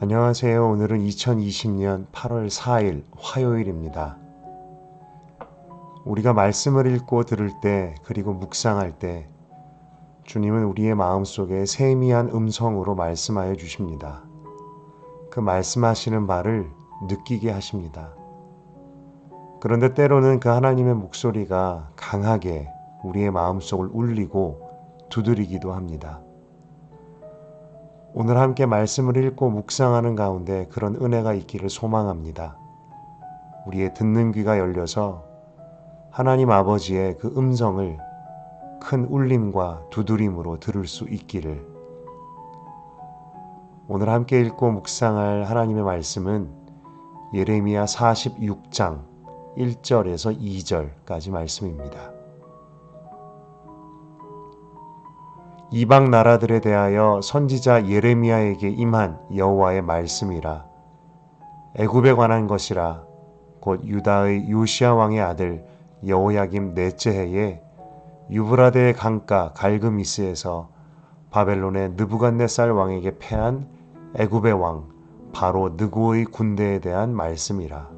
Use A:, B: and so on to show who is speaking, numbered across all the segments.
A: 안녕하세요. 오늘은 2020년 8월 4일 화요일입니다. 우리가 말씀을 읽고 들을 때 그리고 묵상할 때 주님은 우리의 마음속에 세미한 음성으로 말씀하여 주십니다. 그 말씀하시는 바를 느끼게 하십니다. 그런데 때로는 그 하나님의 목소리가 강하게 우리의 마음속을 울리고 두드리기도 합니다. 오늘 함께 말씀을 읽고 묵상하는 가운데 그런 은혜가 있기를 소망합니다. 우리의 듣는 귀가 열려서 하나님 아버지의 그 음성을 큰 울림과 두드림으로 들을 수 있기를. 오늘 함께 읽고 묵상할 하나님의 말씀은 예레미야 46장 1절에서 2절까지 말씀입니다. 이방 나라들에 대하여 선지자 예레미야에게 임한 여호와의 말씀이라. 애굽에 관한 것이라. 곧 유다의 요시야 왕의 아들 여호야김 넷째 해에 유브라데의 강가 갈그미스에서 바벨론의 느부갓네살 왕에게 패한 애굽의 왕 바로 느고의 군대에 대한 말씀이라.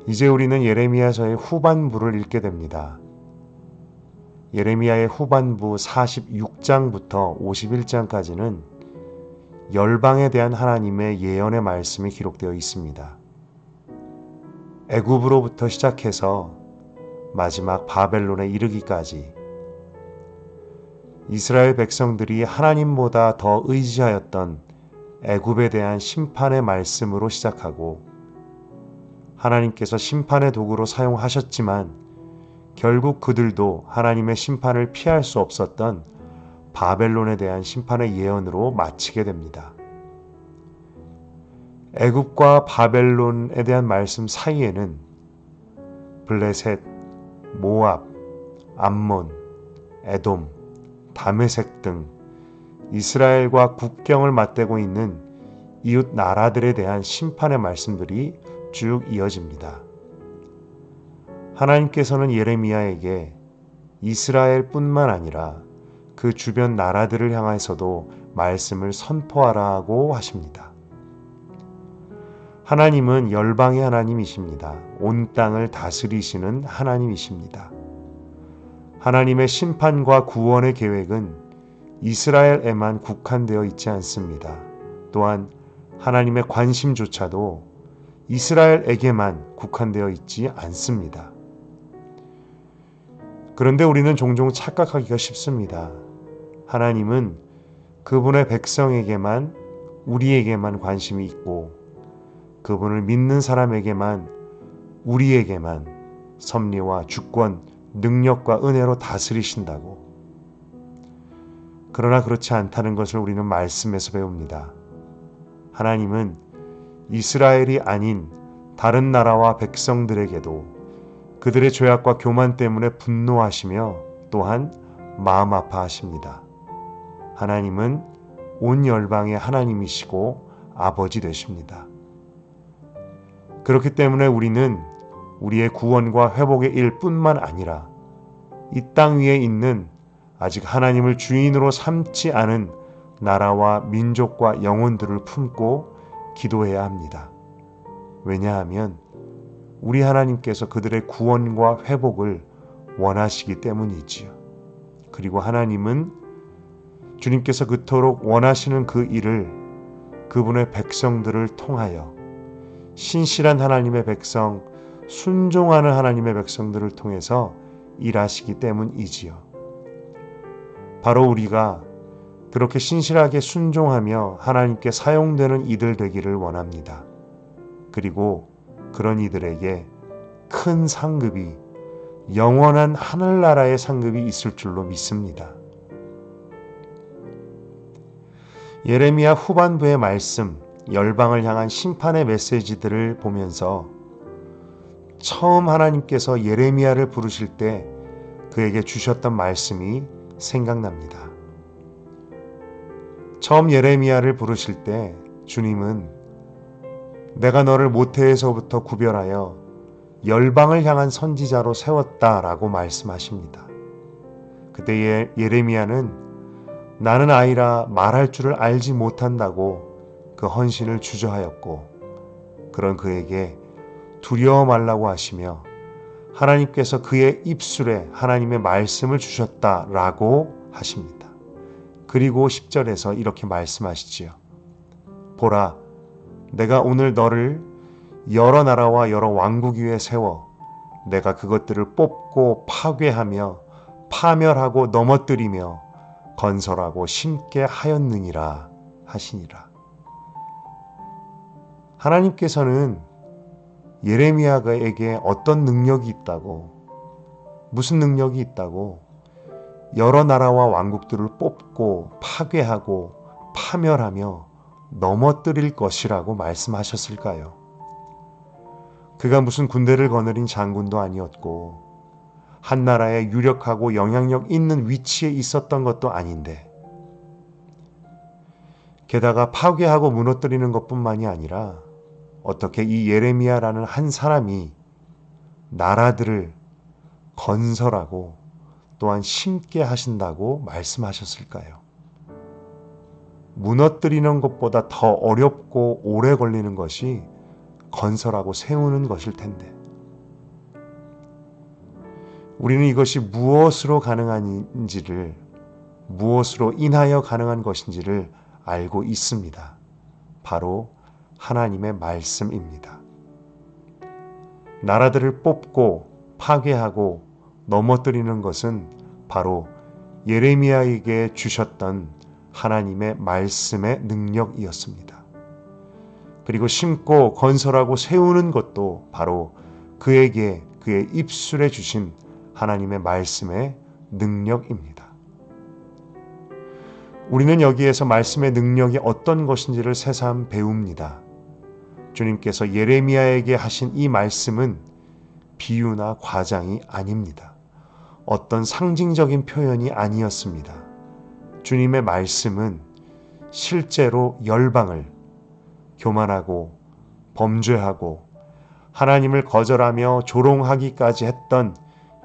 A: 이제 우리는 예레미야서의 후반부를 읽게 됩니다. 예레미야의 후반부 46장부터 51장까지는 열방에 대한 하나님의 예언의 말씀이 기록되어 있습니다. 애굽으로부터 시작해서 마지막 바벨론에 이르기까지 이스라엘 백성들이 하나님보다 더 의지하였던 애굽에 대한 심판의 말씀으로 시작하고 하나님께서 심판의 도구로 사용하셨지만 결국 그들도 하나님의 심판을 피할 수 없었던 바벨론에 대한 심판의 예언으로 마치게 됩니다. 애굽과 바벨론에 대한 말씀 사이에는 블레셋, 모압, 암몬, 에돔, 다메섹 등 이스라엘과 국경을 맞대고 있는 이웃 나라들에 대한 심판의 말씀들이 쭉 이어집니다. 하나님께서는 예레미야에게 이스라엘뿐만 아니라 그 주변 나라들을 향해서도 말씀을 선포하라고 하십니다. 하나님은 열방의 하나님이십니다. 온 땅을 다스리시는 하나님이십니다. 하나님의 심판과 구원의 계획은 이스라엘에만 국한되어 있지 않습니다. 또한 하나님의 관심조차도 이스라엘에게만 국한되어 있지 않습니다. 그런데 우리는 종종 착각하기가 쉽습니다. 하나님은 그분의 백성에게만, 우리에게만 관심이 있고 그분을 믿는 사람에게만, 우리에게만 섭리와 주권, 능력과 은혜로 다스리신다고. 그러나 그렇지 않다는 것을 우리는 말씀에서 배웁니다. 하나님은 이스라엘이 아닌 다른 나라와 백성들에게도 그들의 죄악과 교만 때문에 분노하시며 또한 마음 아파하십니다. 하나님은 온 열방의 하나님이시고 아버지 되십니다. 그렇기 때문에 우리는 우리의 구원과 회복의 일뿐만 아니라 이 땅 위에 있는 아직 하나님을 주인으로 삼지 않은 나라와 민족과 영혼들을 품고 기도해야 합니다. 왜냐하면 우리 하나님께서 그들의 구원과 회복을 원하시기 때문이지요. 그리고 하나님은 주님께서 그토록 원하시는 그 일을 그분의 백성들을 통하여 신실한 하나님의 백성, 순종하는 하나님의 백성들을 통해서 일하시기 때문이지요. 바로 우리가 그렇게 신실하게 순종하며 하나님께 사용되는 이들 되기를 원합니다. 그리고 그런 이들에게 큰 상급이, 영원한 하늘나라의 상급이 있을 줄로 믿습니다. 예레미야 후반부의 말씀, 열방을 향한 심판의 메시지들을 보면서 처음 하나님께서 예레미야를 부르실 때 그에게 주셨던 말씀이 생각납니다. 처음 예레미야를 부르실 때 주님은 내가 너를 모태에서부터 구별하여 열방을 향한 선지자로 세웠다라고 말씀하십니다. 그때 예레미야는 나는 아이라 말할 줄을 알지 못한다고 그 헌신을 주저하였고 그런 그에게 두려워 말라고 하시며 하나님께서 그의 입술에 하나님의 말씀을 주셨다라고 하십니다. 그리고 10절에서 이렇게 말씀하시지요. 보라, 내가 오늘 너를 여러 나라와 여러 왕국 위에 세워 내가 그것들을 뽑고 파괴하며 파멸하고 넘어뜨리며 건설하고 심게 하였느니라 하시니라. 하나님께서는 예레미야에게 어떤 능력이 있다고, 무슨 능력이 있다고 여러 나라와 왕국들을 뽑고 파괴하고 파멸하며 넘어뜨릴 것이라고 말씀하셨을까요? 그가 무슨 군대를 거느린 장군도 아니었고 한 나라에 유력하고 영향력 있는 위치에 있었던 것도 아닌데 게다가 파괴하고 무너뜨리는 것뿐만이 아니라 어떻게 이 예레미야라는 한 사람이 나라들을 건설하고 또한 심게 하신다고 말씀하셨을까요? 무너뜨리는 것보다 더 어렵고 오래 걸리는 것이 건설하고 세우는 것일 텐데 우리는 이것이 무엇으로 가능한지를, 무엇으로 인하여 가능한 것인지를 알고 있습니다. 바로 하나님의 말씀입니다. 나라들을 뽑고 파괴하고 넘어뜨리는 것은 바로 예레미야에게 주셨던 하나님의 말씀의 능력이었습니다. 그리고 심고 건설하고 세우는 것도 바로 그에게 그의 입술에 주신 하나님의 말씀의 능력입니다. 우리는 여기에서 말씀의 능력이 어떤 것인지를 새삼 배웁니다. 주님께서 예레미야에게 하신 이 말씀은 비유나 과장이 아닙니다. 어떤 상징적인 표현이 아니었습니다. 주님의 말씀은 실제로 열방을 교만하고 범죄하고 하나님을 거절하며 조롱하기까지 했던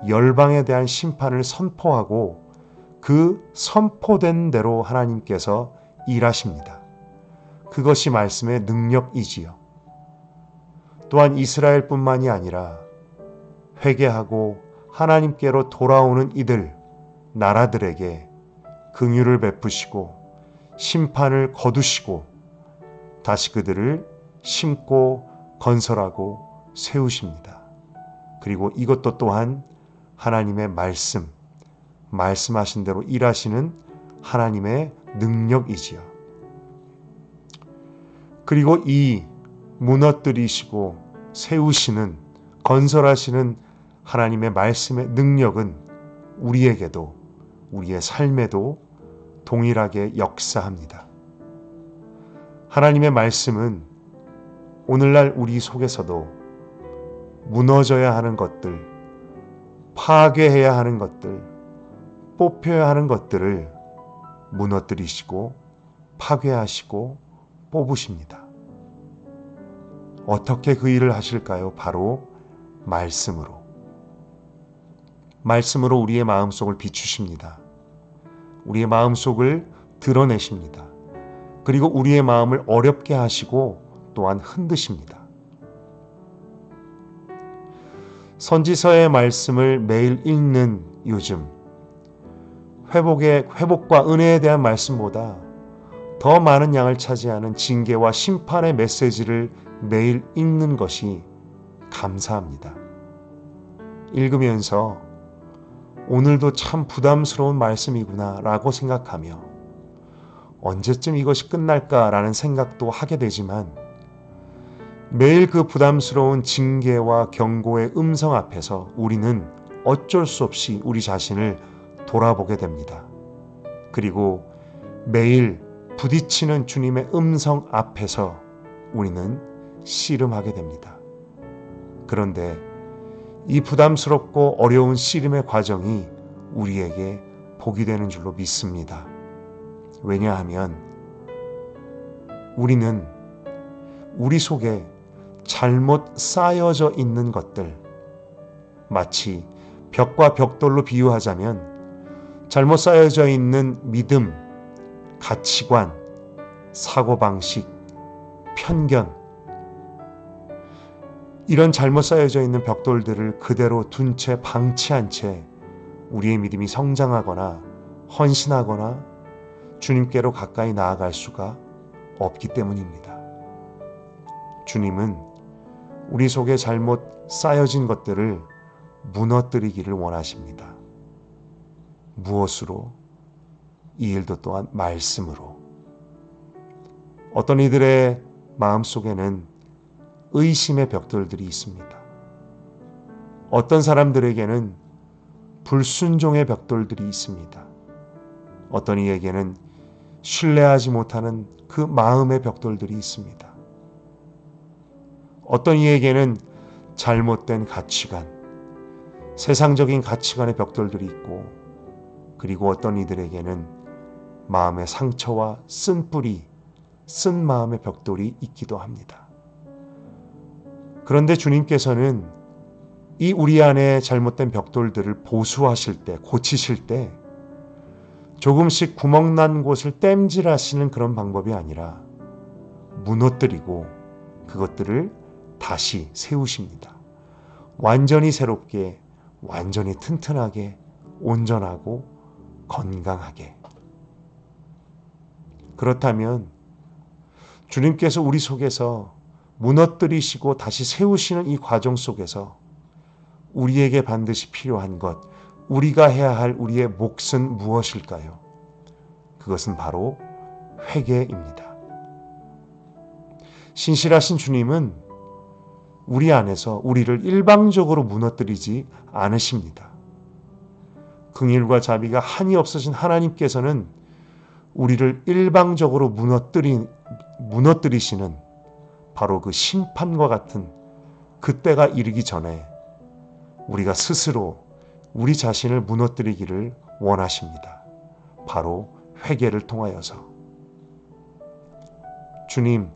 A: 열방에 대한 심판을 선포하고 그 선포된 대로 하나님께서 일하십니다. 그것이 말씀의 능력이지요. 또한 이스라엘뿐만이 아니라 회개하고 하나님께로 돌아오는 이들, 나라들에게 긍휼을 베푸시고 심판을 거두시고 다시 그들을 심고 건설하고 세우십니다. 그리고 이것도 또한 하나님의 말씀하신 대로 일하시는 하나님의 능력이지요. 그리고 이 무너뜨리시고 세우시는, 건설하시는 하나님의 말씀의 능력은 우리에게도, 우리의 삶에도 동일하게 역사합니다. 하나님의 말씀은 오늘날 우리 속에서도 무너져야 하는 것들, 파괴해야 하는 것들, 뽑혀야 하는 것들을 무너뜨리시고 파괴하시고 뽑으십니다. 어떻게 그 일을 하실까요? 바로 말씀으로. 말씀으로 우리의 마음속을 비추십니다. 우리의 마음속을 드러내십니다. 그리고 우리의 마음을 어렵게 하시고 또한 흔드십니다. 선지서의 말씀을 매일 읽는 요즘, 회복과 은혜에 대한 말씀보다 더 많은 양을 차지하는 징계와 심판의 메시지를 매일 읽는 것이 감사합니다. 읽으면서 오늘도 참 부담스러운 말씀이구나 라고 생각하며 언제쯤 이것이 끝날까라는 생각도 하게 되지만 매일 그 부담스러운 징계와 경고의 음성 앞에서 우리는 어쩔 수 없이 우리 자신을 돌아보게 됩니다. 그리고 매일 부딪히는 주님의 음성 앞에서 우리는 씨름하게 됩니다. 그런데 이 부담스럽고 어려운 씨름의 과정이 우리에게 복이 되는 줄로 믿습니다. 왜냐하면 우리는 우리 속에 잘못 쌓여져 있는 것들, 마치 벽과 벽돌로 비유하자면 잘못 쌓여져 있는 믿음, 가치관, 사고방식, 편견, 이런 잘못 쌓여져 있는 벽돌들을 그대로 둔 채 방치한 채 우리의 믿음이 성장하거나 헌신하거나 주님께로 가까이 나아갈 수가 없기 때문입니다. 주님은 우리 속에 잘못 쌓여진 것들을 무너뜨리기를 원하십니다. 무엇으로? 이 일도 또한 말씀으로. 어떤 이들의 마음속에는 의심의 벽돌들이 있습니다. 어떤 사람들에게는 불순종의 벽돌들이 있습니다. 어떤 이에게는 신뢰하지 못하는 그 마음의 벽돌들이 있습니다. 어떤 이에게는 잘못된 가치관, 세상적인 가치관의 벽돌들이 있고, 그리고 어떤 이들에게는 마음의 상처와 쓴 뿌리, 쓴 마음의 벽돌이 있기도 합니다. 그런데 주님께서는 이 우리 안에 잘못된 벽돌들을 보수하실 때, 고치실 때 조금씩 구멍난 곳을 땜질하시는 그런 방법이 아니라 무너뜨리고 그것들을 다시 세우십니다. 완전히 새롭게, 완전히 튼튼하게, 온전하고 건강하게. 그렇다면 주님께서 우리 속에서 무너뜨리시고 다시 세우시는 이 과정 속에서 우리에게 반드시 필요한 것, 우리가 해야 할 우리의 몫은 무엇일까요? 그것은 바로 회개입니다. 신실하신 주님은 우리 안에서 우리를 일방적으로 무너뜨리지 않으십니다. 긍휼과 자비가 한이 없으신 하나님께서는 우리를 일방적으로 무너뜨리시는 바로 그 심판과 같은 그때가 이르기 전에 우리가 스스로 우리 자신을 무너뜨리기를 원하십니다. 바로 회개를 통하여서. 주님,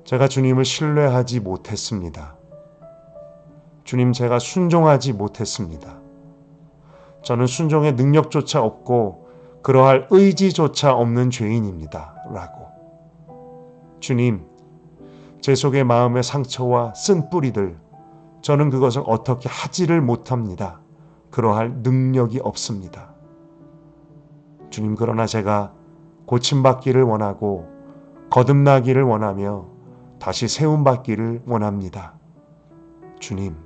A: 제가 주님을 신뢰하지 못했습니다. 주님, 제가 순종하지 못했습니다. 저는 순종의 능력조차 없고 그러할 의지조차 없는 죄인입니다. 라고. 주님, 제 속의 마음의 상처와 쓴 뿌리들, 저는 그것을 어떻게 하지를 못합니다. 그러할 능력이 없습니다. 주님, 그러나 제가 고침받기를 원하고 거듭나기를 원하며 다시 세움받기를 원합니다. 주님,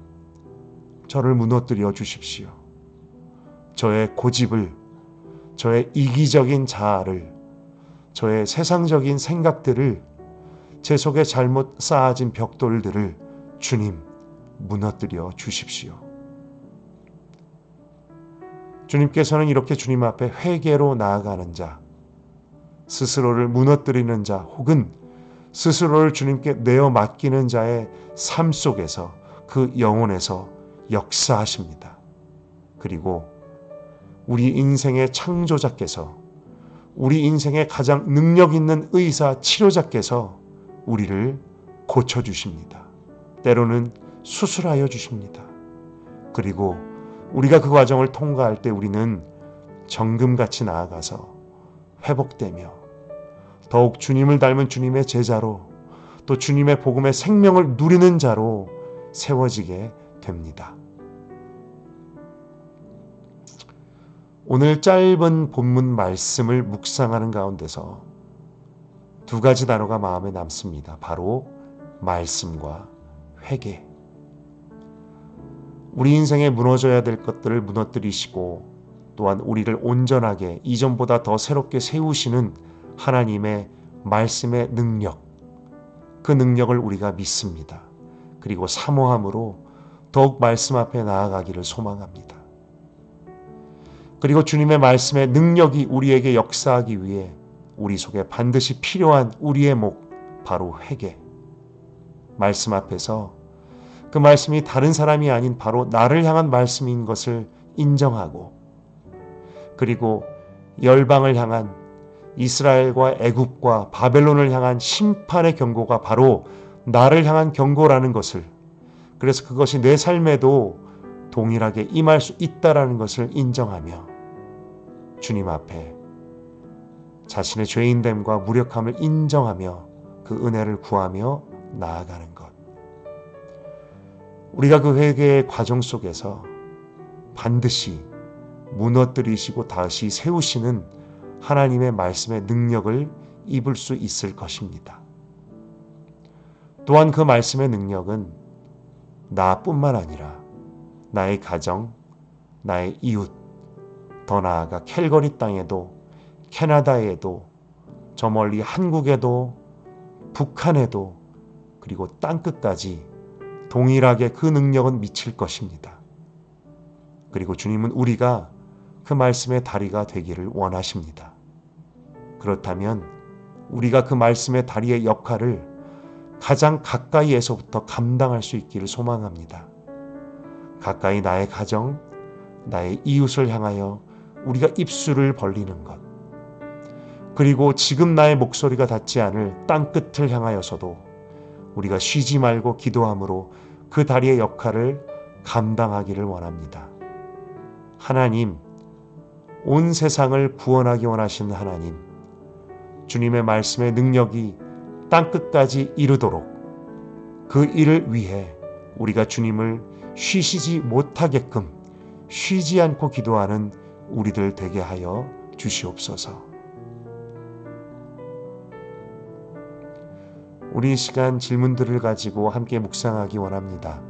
A: 저를 무너뜨려 주십시오. 저의 고집을, 저의 이기적인 자아를, 저의 세상적인 생각들을, 제 속에 잘못 쌓아진 벽돌들을 주님 무너뜨려 주십시오. 주님께서는 이렇게 주님 앞에 회개로 나아가는 자, 스스로를 무너뜨리는 자, 혹은 스스로를 주님께 내어 맡기는 자의 삶 속에서, 그 영혼에서 역사하십니다. 그리고 우리 인생의 창조자께서, 우리 인생의 가장 능력 있는 의사, 치료자께서 우리를 고쳐주십니다. 때로는 수술하여 주십니다. 그리고 우리가 그 과정을 통과할 때 우리는 정금같이 나아가서 회복되며 더욱 주님을 닮은 주님의 제자로, 또 주님의 복음의 생명을 누리는 자로 세워지게 됩니다. 오늘 짧은 본문 말씀을 묵상하는 가운데서 두 가지 단어가 마음에 남습니다. 바로 말씀과 회개. 우리 인생에 무너져야 될 것들을 무너뜨리시고 또한 우리를 온전하게 이전보다 더 새롭게 세우시는 하나님의 말씀의 능력, 그 능력을 우리가 믿습니다. 그리고 사모함으로 더욱 말씀 앞에 나아가기를 소망합니다. 그리고 주님의 말씀의 능력이 우리에게 역사하기 위해 우리 속에 반드시 필요한 우리의 목, 바로 회개. 말씀 앞에서 그 말씀이 다른 사람이 아닌 바로 나를 향한 말씀인 것을 인정하고, 그리고 열방을 향한, 이스라엘과 애굽과 바벨론을 향한 심판의 경고가 바로 나를 향한 경고라는 것을, 그래서 그것이 내 삶에도 동일하게 임할 수 있다라는 것을 인정하며 주님 앞에 자신의 죄인됨과 무력함을 인정하며 그 은혜를 구하며 나아가는 것. 우리가 그 회개의 과정 속에서 반드시 무너뜨리시고 다시 세우시는 하나님의 말씀의 능력을 입을 수 있을 것입니다. 또한 그 말씀의 능력은 나뿐만 아니라 나의 가정, 나의 이웃, 더 나아가 캘거리 땅에도, 캐나다에도, 저 멀리 한국에도, 북한에도, 그리고 땅끝까지 동일하게 그 능력은 미칠 것입니다. 그리고 주님은 우리가 그 말씀의 다리가 되기를 원하십니다. 그렇다면 우리가 그 말씀의 다리의 역할을 가장 가까이에서부터 감당할 수 있기를 소망합니다. 가까이 나의 가정, 나의 이웃을 향하여 우리가 입술을 벌리는 것, 그리고 지금 나의 목소리가 닿지 않을 땅끝을 향하여서도 우리가 쉬지 말고 기도함으로 그 다리의 역할을 감당하기를 원합니다. 하나님, 온 세상을 구원하기 원하시는 하나님, 주님의 말씀의 능력이 땅끝까지 이르도록 그 일을 위해 우리가 주님을 쉬시지 못하게끔 쉬지 않고 기도하는 우리들 되게 하여 주시옵소서. 우리 이 시간 질문들을 가지고 함께 묵상하기 원합니다.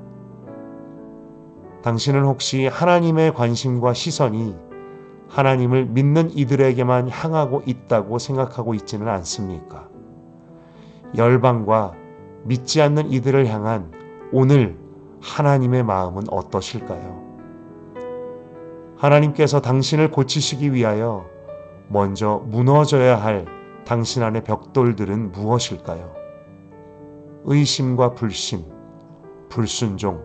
A: 당신은 혹시 하나님의 관심과 시선이 하나님을 믿는 이들에게만 향하고 있다고 생각하고 있지는 않습니까? 열방과 믿지 않는 이들을 향한 오늘 하나님의 마음은 어떠실까요? 하나님께서 당신을 고치시기 위하여 먼저 무너져야 할 당신 안의 벽돌들은 무엇일까요? 의심과 불신, 불순종,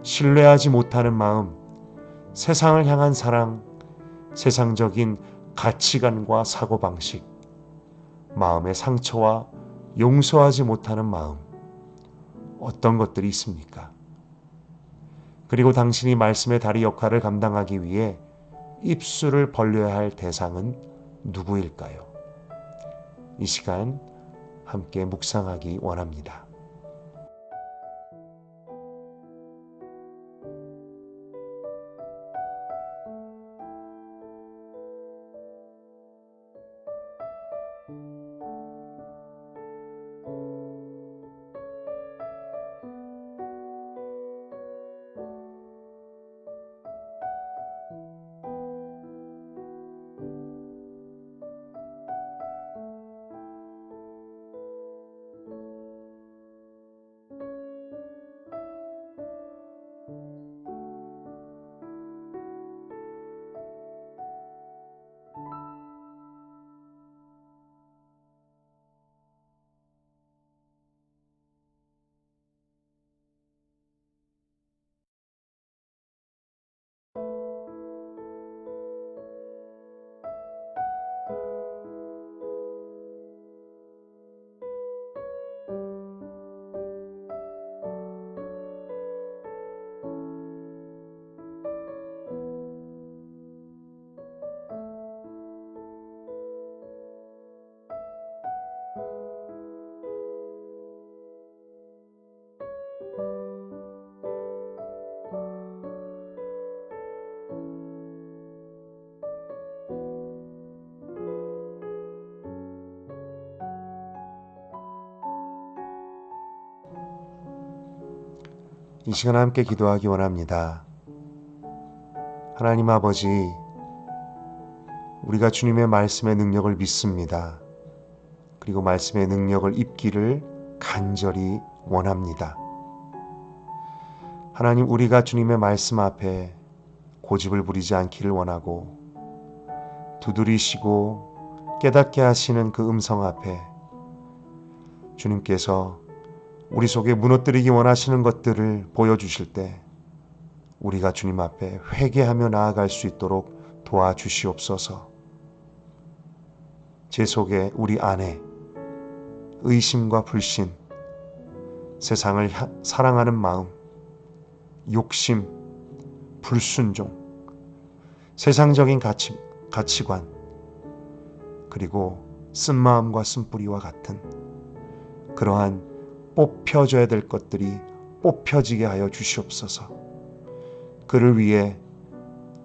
A: 신뢰하지 못하는 마음, 세상을 향한 사랑, 세상적인 가치관과 사고방식, 마음의 상처와 용서하지 못하는 마음, 어떤 것들이 있습니까? 그리고 당신이 말씀의 다리 역할을 감당하기 위해 입술을 벌려야 할 대상은 누구일까요? 이 시간 함께 묵상하기 원합니다. 이 시간 함께 기도하기 원합니다. 하나님 아버지, 우리가 주님의 말씀의 능력을 믿습니다. 그리고 말씀의 능력을 입기를 간절히 원합니다. 하나님, 우리가 주님의 말씀 앞에 고집을 부리지 않기를 원하고 두드리시고 깨닫게 하시는 그 음성 앞에 주님께서 우리 속에 무너뜨리기 원하시는 것들을 보여주실 때 우리가 주님 앞에 회개하며 나아갈 수 있도록 도와주시옵소서. 제 속에 우리 안에 의심과 불신, 세상을 사랑하는 마음, 욕심, 불순종, 세상적인 가치관, 그리고 쓴마음과 쓴뿌리와 같은 그러한 뽑혀져야 될 것들이 뽑혀지게 하여 주시옵소서. 그를 위해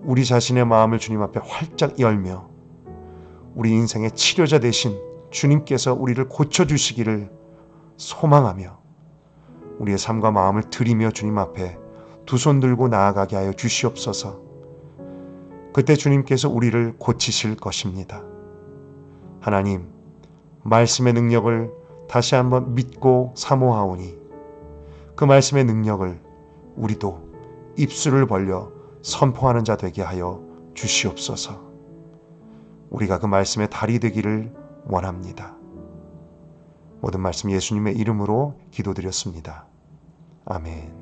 A: 우리 자신의 마음을 주님 앞에 활짝 열며 우리 인생의 치료자 되신 주님께서 우리를 고쳐주시기를 소망하며 우리의 삶과 마음을 드리며 주님 앞에 두 손 들고 나아가게 하여 주시옵소서. 그때 주님께서 우리를 고치실 것입니다. 하나님, 말씀의 능력을 다시 한번 믿고 사모하오니 그 말씀의 능력을 우리도 입술을 벌려 선포하는 자 되게 하여 주시옵소서. 우리가 그 말씀의 달이 되기를 원합니다. 모든 말씀 예수님의 이름으로 기도드렸습니다. 아멘.